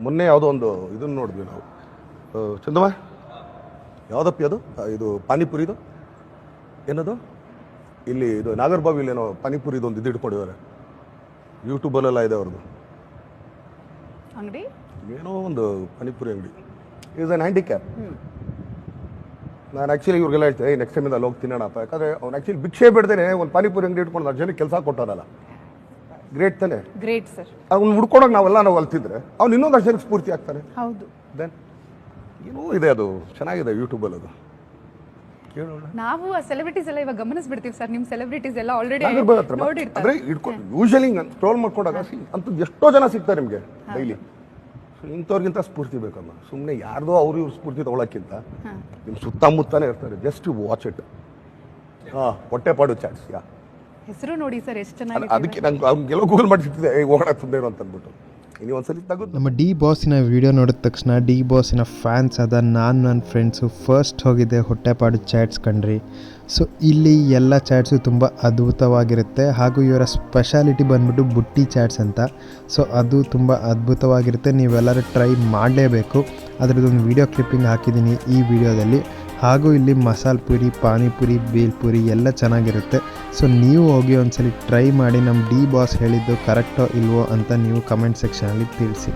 ಮೊನ್ನೆ ಯಾವುದೋ ಒಂದು ಇದನ್ನು ನೋಡಿದ್ವಿ ನಾವು ಚಂದಮ್ಮ ಯಾವುದಪ್ಪಿ ಅದು ಇದು ಪಾನಿಪುರಿದು ಏನದು ಇಲ್ಲಿ ಇದು ನಾಗರಬಾವಿಲಿ ಏನೋ ಪಾನಿಪುರಿದು ಒಂದು ಇದು ಇಟ್ಕೊಂಡಿದ್ದಾರೆ ಯೂಟ್ಯೂಬಲ್ಲೆಲ್ಲ ಇದೆ ಅವ್ರದ್ದು ಅಂಗಡಿ ಏನೋ ಒಂದು ಪಾನಿಪುರಿ ಅಂಗಡಿ ಈಸ್ ಅನ್ ಹ್ಯಾಂಡಿಕ್ಯಾಪ್. ನಾನು ಆ್ಯಕ್ಚುಲಿ ಇವ್ರಿಗೆಲ್ಲ ಹೇಳ್ತೇನೆ ನೆಕ್ಸ್ಟ್ ಟೈಮಿಂದ ಅಲ್ಲಿ ಹೋಗಿ ತಿನ್ನೋಣಪ್ಪ, ಯಾಕಂದರೆ ಅವ್ನು ಆ್ಯಕ್ಚುಲಿ ಭಿಕ್ಷೆ ಬಿಡ್ದೇನೆ ಒಂದು ಪಾನಿಪುರಿ ಅಂಗಡಿ ಇಟ್ಕೊಂಡು ನಾನು ಜನಕ್ಕೆ ಕೆಲಸ ಕೊಟ್ಟವನಲ್ಲ, ಗ್ರೇಟ್ ತಾನೆ. Great sir. ಅವ್ನು ಹುಡ್ಕೊಳಕ್ಕೆ ನಾವು ಅಲ್ತಿದ್ರೆ ಅವ್ನು ಇನ್ನೊಂದಷ್ಟು ಜನಕ್ಕೆ ಸ್ಫೂರ್ತಿ ಆಗ್ತಾನೆ. ಹೌದು. ದೆನ್ ಏನೋ ಇದೆ, ಅದು ಚೆನ್ನಾಗಿದೆ ಯೂಟ್ಯೂಬಲ್ಲಿ, ಅದು ಕೇಳೋಣ. ನಾವು ಆ ಸೆಲೆಬ್ರಿಟೀಸ್ ಎಲ್ಲ ಇವಾಗ ಗಮನಿಸ್ಬಿಡ್ತೀವಿ ಸರ್, ನಿಮ್ಮ ಸೆಲೆಬ್ರಿಟೀಸ್ ಎಲ್ಲ ಆಲ್ರೆಡಿ ನೋಡಿರ್ತಾರೆ. ಅಂದರೆ ಇಟ್ಕೊಂಡು ಯೂಶಲಿ ಸ್ಕ್ರೋಲ್ ಮಾಡ್ಕೊಂಡಾಗ ಅಂತೂ ಎಷ್ಟೋ ಜನ ಸಿಗ್ತಾರೆ ನಿಮಗೆ ಡೈಲಿ. ಇಂಥವ್ರಿಗಿಂತ ಸ್ಫೂರ್ತಿ ಬೇಕಮ್ಮ, ಸುಮ್ಮನೆ ಯಾರ್ದೋ ಅವ್ರು ಇವ್ರು ಸ್ಫೂರ್ತಿ ತೊಗೊಳಕ್ಕಿಂತ ನಿಮ್ಮ ಸುತ್ತಮುತ್ತನೇ ಇರ್ತಾರೆ, ಜಸ್ಟ್ ವಾಚ್ ಇಟ್. ಹಾಂ, ಹೊಟ್ಟೆಪಾಡು ಚಾಟ್ಸ್. ಹೆಸರು ನೋಡಿ ಸರ್ ಎಷ್ಟು ಚೆನ್ನಾಗಿ. ಅದಕ್ಕೆ ನಂಗೆ ಅವ್ನಿಗೆಲ್ಲ ಗೂಗಲ್ ಮಾಡಿಸಿದ್ದೆ ಹೋಗೋಣ ತುಂಬೇನು ಅಂತ ಅಂದ್ಬಿಟ್ಟು. ಇನ್ನು ಒಂದ್ಸಲಿ ತೆಗೆದು ನಮ್ಮ ಡಿ ಬಾಸಿನ ವಿಡಿಯೋ ನೋಡಿದ ತಕ್ಷಣ ಡಿ ಬಾಸಿನ ಫ್ಯಾನ್ಸ್ ಆದ ನನ್ನ ಫ್ರೆಂಡ್ಸು ಫಸ್ಟ್ ಹೋಗಿದ್ದೆ ಹೊಟ್ಟೆಪಾಡು ಚಾಟ್ಸ್ ಕಂಡ್ರಿ. ಸೊ ಇಲ್ಲಿ ಎಲ್ಲ ಚಾಟ್ಸು ತುಂಬ ಅದ್ಭುತವಾಗಿರುತ್ತೆ, ಹಾಗೂ ಇವರ ಸ್ಪೆಷಾಲಿಟಿ ಬಂದ್ಬಿಟ್ಟು ಬುಟ್ಟಿ ಚಾಟ್ಸ್ ಅಂತ. ಸೊ ಅದು ತುಂಬ ಅದ್ಭುತವಾಗಿರುತ್ತೆ, ನೀವೆಲ್ಲರೂ ಟ್ರೈ ಮಾಡಲೇಬೇಕು. ಅದರದ್ದೊಂದು ವಿಡಿಯೋ ಕ್ಲಿಪ್ಪಿಂಗ್ ಹಾಕಿದ್ದೀನಿ ಈ ವಿಡಿಯೋದಲ್ಲಿ. ಹಾಗೂ ಇಲ್ಲಿ ಮಸಾಲೆ ಪುರಿ, ಪಾನಿಪುರಿ, ಬೇಲ್ಪುರಿ ಎಲ್ಲ ಚೆನ್ನಾಗಿರುತ್ತೆ. ಸೊ ನೀವು ಹೋಗಿ ಒಂದ್ಸಲಿ ಟ್ರೈ ಮಾಡಿ. ನಮ್ಮ ಡಿ ಬಾಸ್ ಹೇಳಿದ್ದು ಕರೆಕ್ಟೋ ಇಲ್ವೋ ಅಂತ ನೀವು ಕಮೆಂಟ್ ಸೆಕ್ಷನಲ್ಲಿ ತಿಳಿಸಿ.